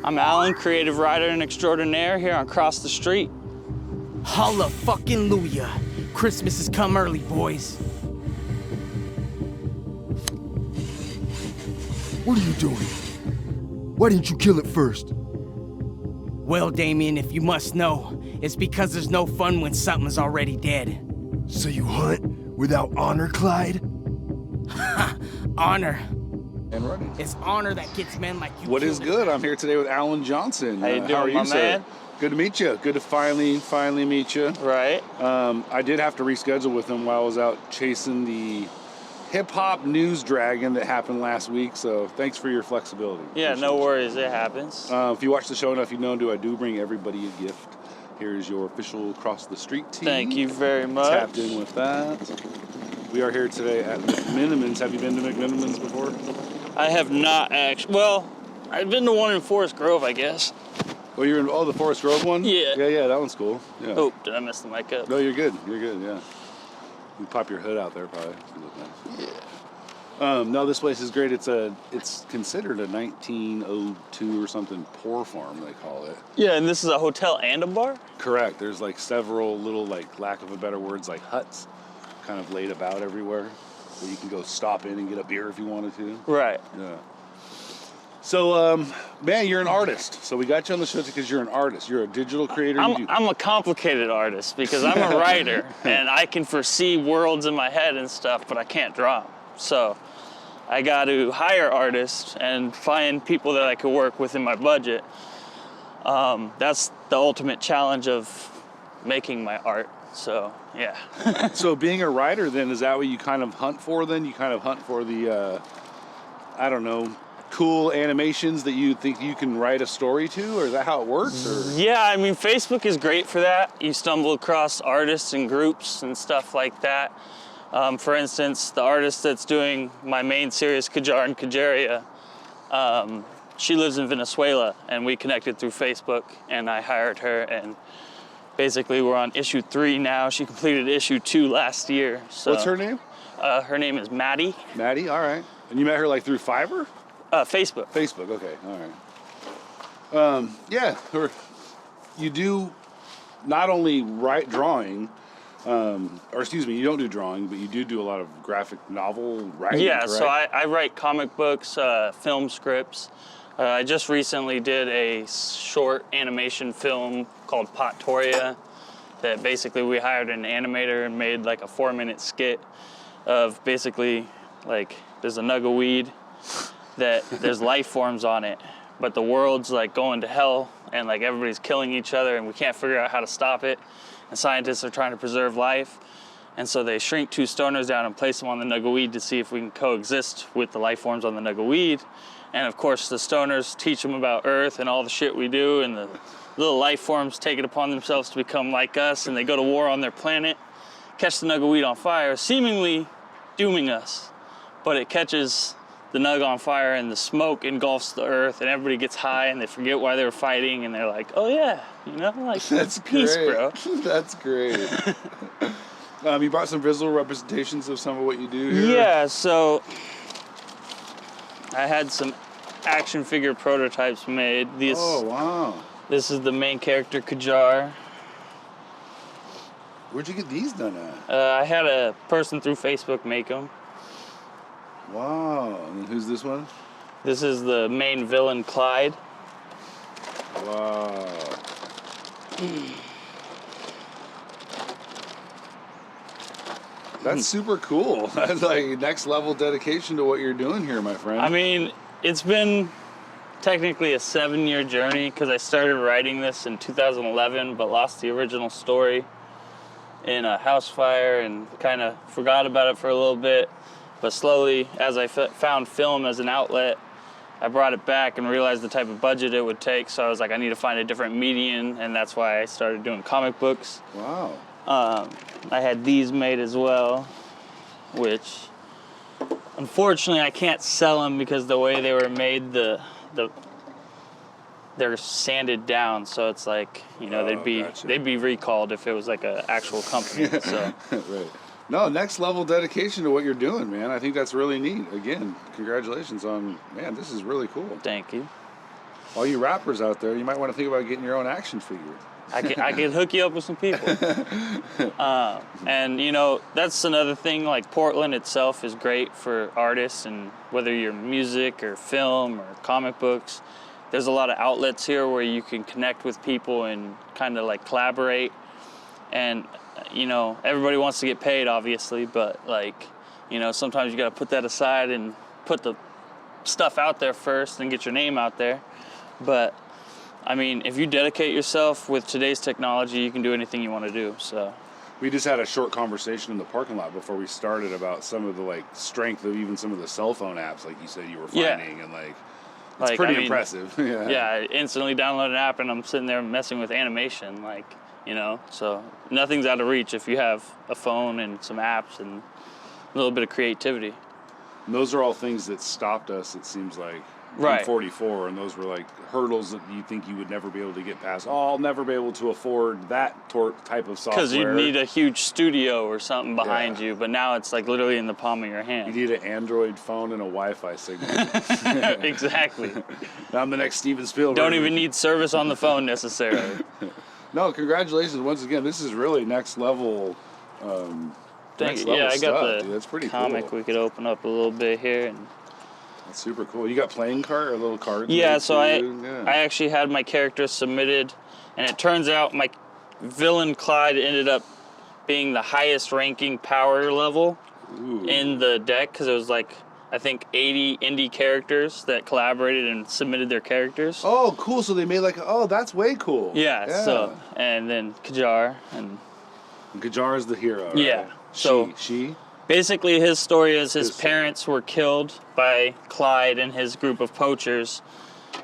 I'm Alan, creative writer and extraordinaire here on Cross the Street. Holla fucking Luya. Christmas has come early, boys. What are you doing? Why didn't you kill it first? Well, Damien, if you must know, it's because there's no fun when something's already dead. So you hunt without honor, Clyde? Honor. And running. It's honor that gets men like you. What is good? I'm here today with Alan Johnson. How you doing, how are you, my sir? man? Good to meet you. Good to finally meet you. Right. I did have to reschedule with him while I was out chasing the hip-hop news dragon that happened last week, so thanks for your flexibility. Yeah, Appreciate no it. worries, it happens. If you watch the show enough, you know I do bring everybody a gift. Here's your official Cross the Street tee. Thank you very much. Tapped in with that. We are here today at McMinimans. Have you been to McMinimans before? I have not actually, well, I've been to one in Forest Grove, I guess. Oh, you're in the Forest Grove one? Yeah. Yeah, that one's cool. Yeah. Oh, did I mess the mic up? No, you're good, yeah. You pop your hood out there, probably. Yeah. No, this place is great. It's considered a 1902 or something poor farm, they call it. Yeah, and this is a hotel and a bar? Correct. There's like several little, like, lack of a better words, like huts kind of laid about everywhere where you can go stop in and get a beer if you wanted to. Right. Yeah. So, man, you're an artist. So we got you on the show because you're an artist. You're a digital creator. I'm a complicated artist because I'm a writer and I can foresee worlds in my head and stuff, but I can't draw them. So I got to hire artists and find people that I could work within my budget. That's the ultimate challenge of making my art. So, yeah. So being a writer, then, is that what you kind of hunt for, then? You kind of hunt for the, I don't know, cool animations that you think you can write a story to, or is that how it works? Or? Yeah, I mean, Facebook is great for that. You stumble across artists and groups and stuff like that. For instance, the artist that's doing my main series, Khajar and Cajaria, she lives in Venezuela, and we connected through Facebook, and I hired her, and basically we're on issue 3 now. She completed issue 2 last year. So, what's her name? Her name is Maddie. Maddie, all right. And you met her like through Fiverr? Facebook. Facebook, okay, all right. Yeah, you do not only write drawing, or excuse me, you don't do drawing, but you do a lot of graphic novel writing, Yeah, correct? so I write comic books, film scripts. I just recently did a short animation film called Pottoria that basically we hired an animator and made like a 4-minute skit of basically like there's a nug of weed that there's life forms on it, but the world's like going to hell and like everybody's killing each other and we can't figure out how to stop it. And scientists are trying to preserve life. And so they shrink 2 stoners down and place them on the nug of weed to see if we can coexist with the life forms on the nug of weed. And of course the stoners teach them about Earth and all the shit we do, and the little life forms take it upon themselves to become like us, and they go to war on their planet, catch the nug of weed on fire, seemingly dooming us. But it catches the nug on fire and the smoke engulfs the Earth and everybody gets high and they forget why they were fighting and they're like, oh yeah, you know, like That's peace, great. bro. That's great. You brought some visual representations of some of what you do here? Yeah, so I had some action figure prototypes made. Oh, wow. This is the main character, Khajar. Where'd you get these done at? I had a person through Facebook make them. Wow. And who's this one? This is the main villain, Clyde. Wow. That's super cool. That's like next level dedication to what you're doing here, my friend. I mean, it's been technically a 7-year journey because I started writing this in 2011 but lost the original story in a house fire and kind of forgot about it for a little bit. But slowly, as I found film as an outlet, I brought it back and realized the type of budget it would take. So I was like, I need to find a different medium, and that's why I started doing comic books. Wow. I had these made as well, which unfortunately I can't sell them because the way they were made, they're sanded down. So it's like, you know, Gotcha. they'd be recalled if it was like an actual company. So. Right. No, next level dedication to what you're doing, man. I think that's really neat. Again, congratulations on, man, this is really cool. Thank you. All you rappers out there, you might want to think about getting your own action figure. I can hook you up with some people. And you know, that's another thing, like Portland itself is great for artists, and whether you're music or film or comic books, there's a lot of outlets here where you can connect with people and kind of like collaborate. And you know, everybody wants to get paid, obviously, but like, you know, sometimes you got to put that aside and put the stuff out there first and get your name out there. But I mean, if you dedicate yourself with today's technology, you can do anything you want to do. So we just had a short conversation in the parking lot before we started about some of the like strength of even some of the cell phone apps, like you said you were finding, and like it's pretty impressive. Yeah, I instantly download an app and I'm sitting there messing with animation, like, you know. So nothing's out of reach if you have a phone and some apps and a little bit of creativity. And those are all things that stopped us, it seems like. Right. I'm 44, and those were like hurdles that you think you would never be able to get past. Oh, I'll never be able to afford that type of software. Because you need a huge studio or something behind you, but now it's like literally in the palm of your hand. You need an Android phone and a Wi-Fi signal. Exactly. Now I'm the next Steven Spielberg. Don't even need service on the phone necessarily. No, congratulations once again. This is really next level. Thank next you. Yeah, level I got stuff, the dude. That's pretty comic cool. we could open up a little bit here. And that's super cool. You got playing card or little cards? yeah, made so too? I actually had my character submitted, and it turns out my villain Clyde ended up being the highest ranking power level in the deck, because it was like, I think 80 indie characters that collaborated and submitted their characters. Oh, cool. So they made like, oh, that's way cool. Yeah. So, and then Khajar and Khajar is the hero. Right? Yeah. So she. basically, his story is his parents were killed by Clyde and his group of poachers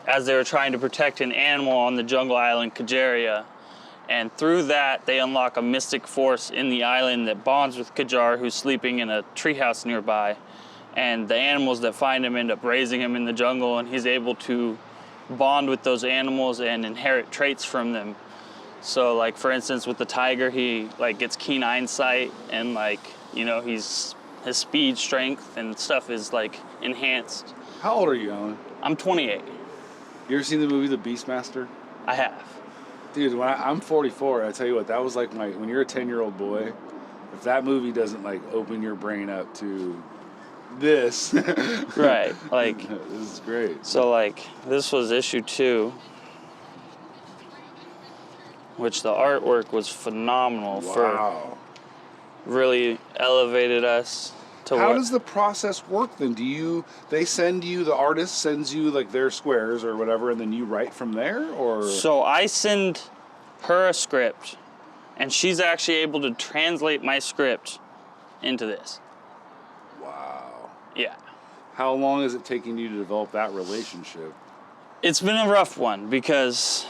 as they were trying to protect an animal on the jungle island Cajaria. And through that, they unlock a mystic force in the island that bonds with Khajar, who's sleeping in a treehouse nearby. And the animals that find him end up raising him in the jungle, and he's able to bond with those animals and inherit traits from them. So, like, for instance, with the tiger, he like gets keen eyesight, and like, you know, his speed, strength, and stuff is like enhanced. How old are you, Alan? I'm 28. You ever seen the movie The Beastmaster? I have. Dude, when I'm 44, I tell you what, that was like when you're a 10-year-old boy, if that movie doesn't like open your brain up to this. Right, like. This is great. So, like, this was issue 2, which the artwork was phenomenal. Wow. Really elevated us to How does the process work then? The artist sends you like their squares or whatever, and then you write from there, or? So I send her a script, and she's actually able to translate my script into this. Wow. Yeah. How long is it taking you to develop that relationship? It's been a rough one because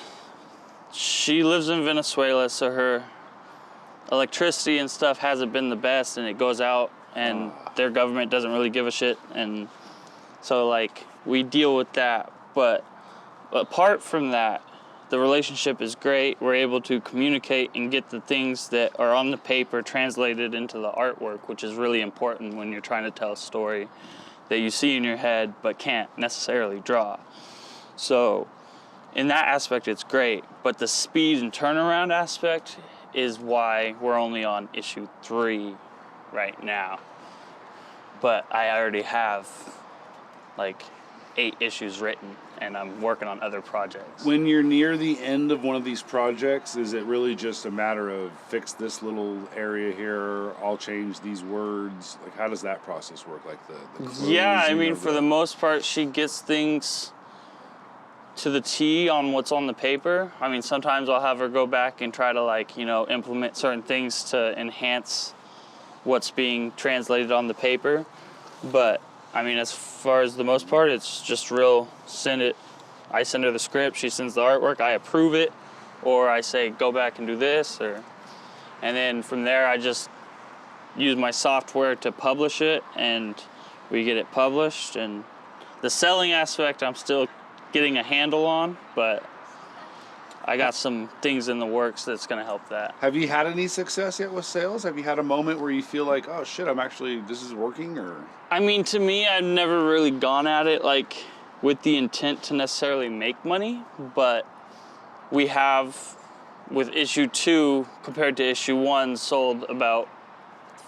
she lives in Venezuela, so her electricity and stuff hasn't been the best, and it goes out, and their government doesn't really give a shit, and so like we deal with that. But apart from that, the relationship is great. We're able to communicate and get the things that are on the paper translated into the artwork, which is really important when you're trying to tell a story that you see in your head but can't necessarily draw. So in that aspect, it's great, but the speed and turnaround aspect is why we're only on issue 3 right now. But I already have like 8 issues written, and I'm working on other projects. When you're near the end of one of these projects, is it really just a matter of fix this little area here, I'll change these words? Like, how does that process work? Like the Yeah, I closing mean, of for the most part, she gets things to the T on what's on the paper. I mean, sometimes I'll have her go back and try to, like, you know, implement certain things to enhance what's being translated on the paper. But I mean, as far as the most part, it's just real I send her the script, she sends the artwork, I approve it, or I say go back and do this, and then from there I just use my software to publish it, and we get it published. And the selling aspect I'm still getting a handle on, but I got some things in the works that's going to help that. Have you had any success yet with sales? Have you had a moment where you feel like, oh shit, this is working? Or I mean, to me, I've never really gone at it like with the intent to necessarily make money, but we have, with issue 2 compared to issue 1, sold about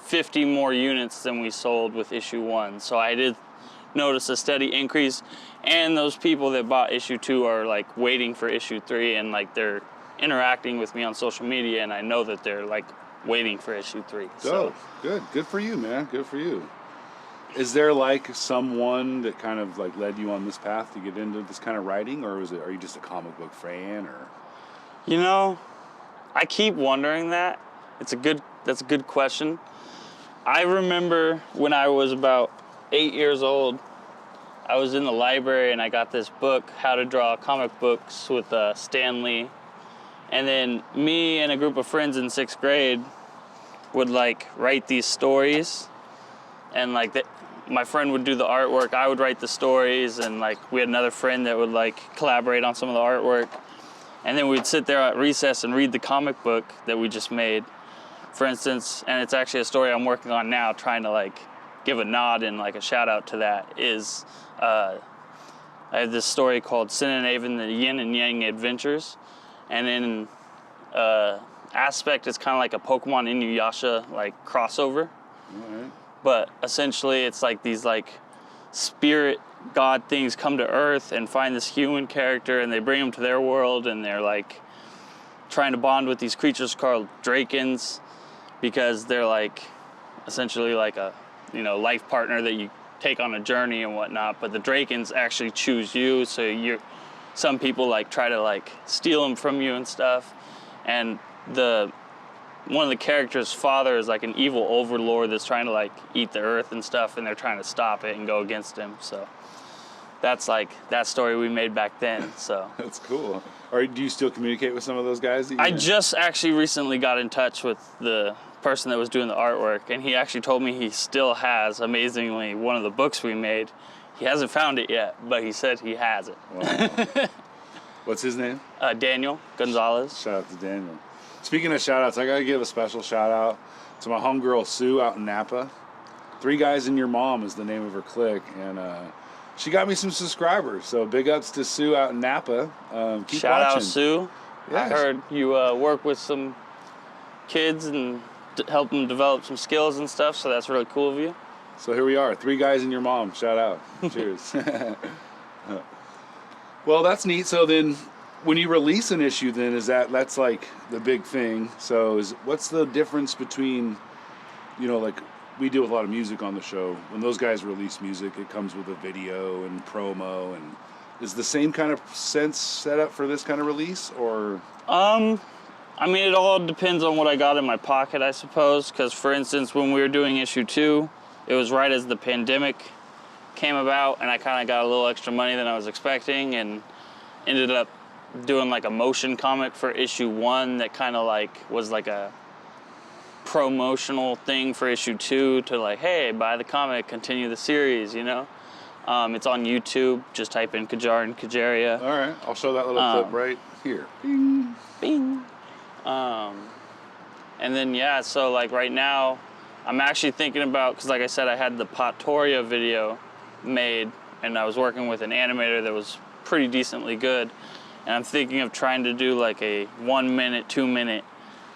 50 more units than we sold with issue 1. So I did notice a steady increase, and those people that bought issue 2 are like waiting for issue 3, and like they're interacting with me on social media, and I know that they're like waiting for issue 3. So good for you, man. Good for you. Is there like someone that kind of like led you on this path to get into this kind of writing, or are you just a comic book fan, or? You know, I keep wondering that. That's a good question. I remember when I was about 8 years old, I was in the library and I got this book, How to Draw Comic Books, with Stan Lee. And then me and a group of friends in 6th grade would like write these stories, and like my friend would do the artwork, I would write the stories, and like we had another friend that would like collaborate on some of the artwork. And then we'd sit there at recess and read the comic book that we just made, for instance. And it's actually a story I'm working on now, trying to like give a nod and like a shout out to that. Is I have this story called Sin and Avon, the Yin and Yang Adventures. And in aspect, it's kind of like a Pokemon Inuyasha like crossover. Alright. But essentially it's like these like spirit god things come to Earth and find this human character, and they bring him to their world, and they're like trying to bond with these creatures called Drakens, because they're like essentially like a, you know, life partner that you take on a journey and whatnot. But the Drakens actually choose you, so some people like try to like steal them from you and stuff. And one of the characters' father is like an evil overlord that's trying to like eat the earth and stuff, and they're trying to stop it and go against him. So that's like that story we made back then. So That's cool. Or do you still communicate with some of those guys? I just actually recently got in touch with the person that was doing the artwork, and he actually told me he still has, amazingly, one of the books we made. He hasn't found it yet, but he said he has it. Wow. What's his name? Daniel Gonzalez. Shout out to Daniel. Speaking of shout outs, I gotta give a special shout out to my homegirl Sue out in Napa. 3 Guys and Your Mom is the name of her clique, and she got me some subscribers. So big ups to Sue out in Napa. Keep Shout watching. out, Sue. Yeah. I heard you work with some kids and help them develop some skills and stuff, so that's really cool of you. So here we are, 3 Guys and Your Mom. Shout out. Cheers. Well, that's neat. So then, when you release an issue, then that's like the big thing. So what's the difference between, you know, like we deal with a lot of music on the show. When those guys release music, it comes with a video and promo, and is the same kind of sense set up for this kind of release, or? I mean, it all depends on what I got in my pocket, I suppose. Because, for instance, when we were doing issue 2, it was right as the pandemic came about, and I kind of got a little extra money than I was expecting, and ended up doing like a motion comic for issue 1 that kind of like was like a promotional thing for issue 2 to like, hey, buy the comic, continue the series, you know? It's on YouTube. Just type in Khajar and Cajaria. All right, I'll show that little clip right here. Bing, bing. And then, yeah, so like right now, I'm actually thinking about, because like I said, I had the Pottoria video made, and I was working with an animator that was pretty decently good. And I'm thinking of trying to do like a 1 minute, 2 minute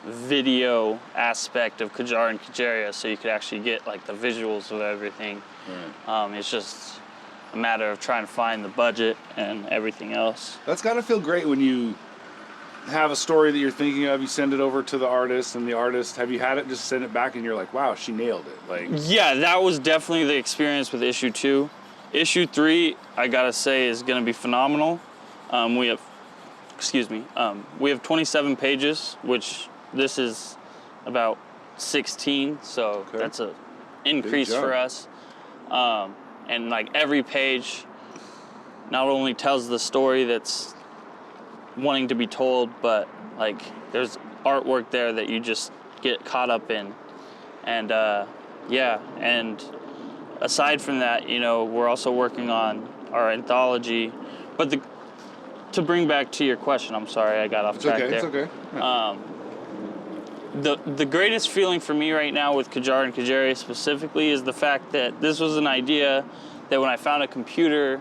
video aspect of Khajar and Cajaria, so you could actually get like the visuals of everything. Right. It's just a matter of trying to find the budget and everything else. That's got to feel great when you have a story that you're thinking of, you send it over to the artist, and the artist, have you had it just send it back and you're like, wow, she nailed it? Like, yeah, that was definitely the experience with issue 2. Issue 3, I gotta say, is gonna be phenomenal. We have 27 pages, which this is about 16, so okay. That's a increase for us. And like every page not only tells the story that's wanting to be told, but like there's artwork there that you just get caught up in. And yeah, and aside from that, you know, we're also working on our anthology. But to bring back to your question, I'm sorry I got off track there. It's okay. Yeah. The greatest feeling for me right now with Khajar and Cajaria specifically is the fact that this was an idea that when I found a computer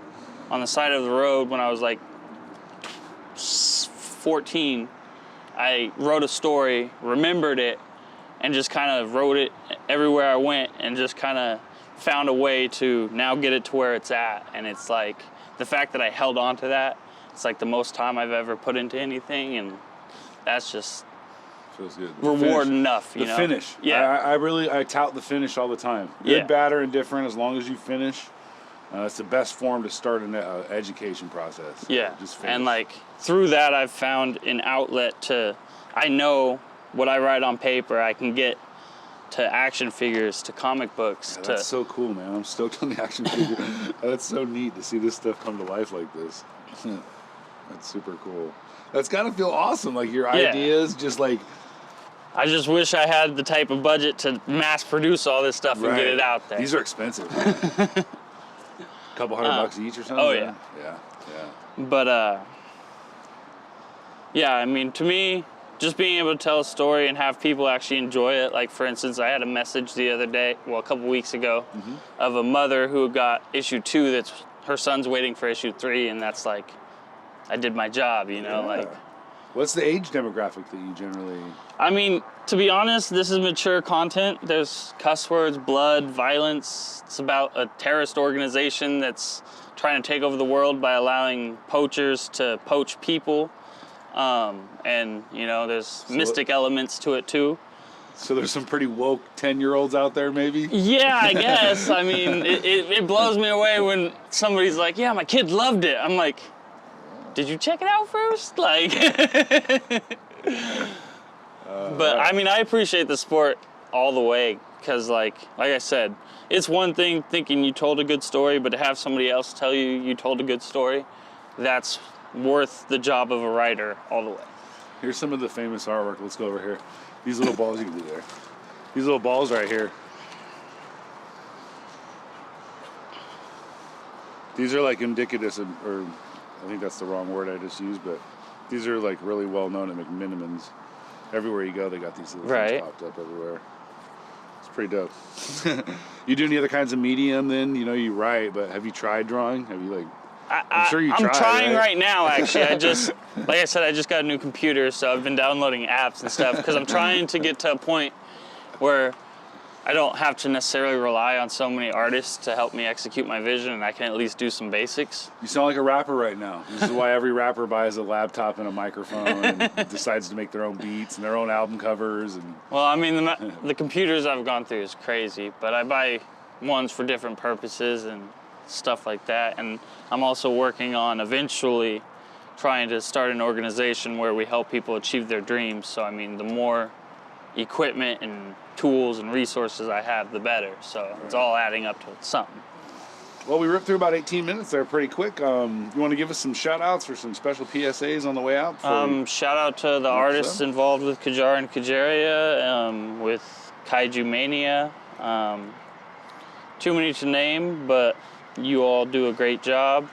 on the side of the road when I was like 14. I wrote a story, remembered it, and just kind of wrote it everywhere I went, and just kind of found a way to now get it to where it's at. And it's like the fact that I held on to that, it's like the most time I've ever put into anything, and that's just feels good. reward enough, you the know? finish. Yeah. I tout the finish all the time. Good, Yeah. bad, or indifferent, as long as you finish. It's the best form to start an education process. Yeah, Just finish. and like through that I've found an outlet to, I know what I write on paper, I can get to action figures, to comic books. Yeah, that's so cool, man. I'm stoked on the action figure. That's so neat to see this stuff come to life like this. That's super cool. That's gotta feel awesome, like your ideas just like... I just wish I had the type of budget to mass produce all this stuff and get it out there. These are expensive, man. Couple $100 each or something? Oh, yeah. Yeah. But, yeah, I mean, to me, just being able to tell a story and have people actually enjoy it. Like, for instance, I had a message the other day, well, a couple weeks ago, of a mother who got issue 2 that's, her son's waiting for issue 3, and that's like, I did my job, you know, like. What's the age demographic that you generally... I mean, to be honest, this is mature content. There's cuss words, blood, violence. It's about a terrorist organization that's trying to take over the world by allowing poachers to poach people. And, you know, there's mystic elements to it, too. So there's some pretty woke 10-year-olds out there, maybe? Yeah, I guess. I mean, it blows me away when somebody's like, yeah, my kid loved it. I'm like, did you check it out first? Like, but I mean, I appreciate the sport all the way, because like I said, it's one thing thinking you told a good story, but to have somebody else tell you you told a good story, that's worth the job of a writer all the way. Here's some of the famous artwork. Let's go over here. These little balls you can do there. These little balls right here. These are like indicative of, or I think that's the wrong word I just used, but these are like really well known at McMinimans. Everywhere you go, they got these little things popped up everywhere. It's pretty dope. You do any other kinds of medium then? You know, you write, but have you tried drawing? Have you like... I'm sure you tried, I'm trying right? right now, actually. I just, like I said, I just got a new computer, so I've been downloading apps and stuff, because I'm trying to get to a point where I don't have to necessarily rely on so many artists to help me execute my vision, and I can at least do some basics. You sound like a rapper right now. This is why every rapper buys a laptop and a microphone and decides to make their own beats and their own album covers. And well, I mean, the computers I've gone through is crazy, but I buy ones for different purposes and stuff like that. And I'm also working on eventually trying to start an organization where we help people achieve their dreams. So, I mean, the more equipment and tools and resources I have, the better. So it's all adding up to something. Well, we ripped through about 18 minutes there pretty quick. You want to give us some shout outs or some special PSAs on the way out? Shout out to the artists involved with Khajar and Cajaria, with Kaiju Mania. Too many to name, but you all do a great job.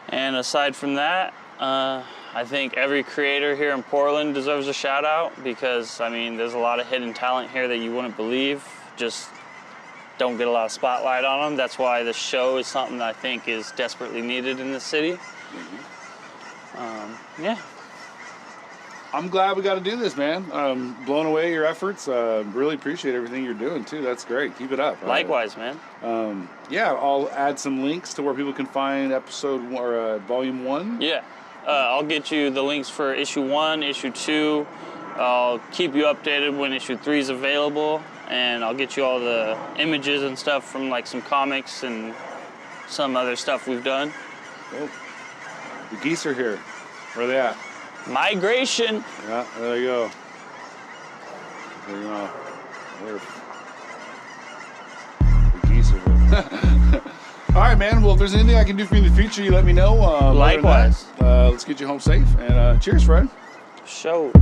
And aside from that, I think every creator here in Portland deserves a shout out, because I mean, there's a lot of hidden talent here that you wouldn't believe, just don't get a lot of spotlight on them. That's why the show is something that I think is desperately needed in the city. Yeah. I'm glad we got to do this, man. Blown away your efforts. Really appreciate everything you're doing too. That's great. Keep it up. Likewise, man. Yeah, I'll add some links to where people can find episode or volume 1. Yeah. I'll get you the links for issue 1, issue 2. I'll keep you updated when issue 3 is available, and I'll get you all the images and stuff from like some comics and some other stuff we've done. Oh, the geese are here. Where are they at? Migration. Yeah, there you go. There you go. The geese are here. All right, man. Well, if there's anything I can do for you in the future, you let me know. Likewise. Let's get you home safe. And cheers, Fred. Show.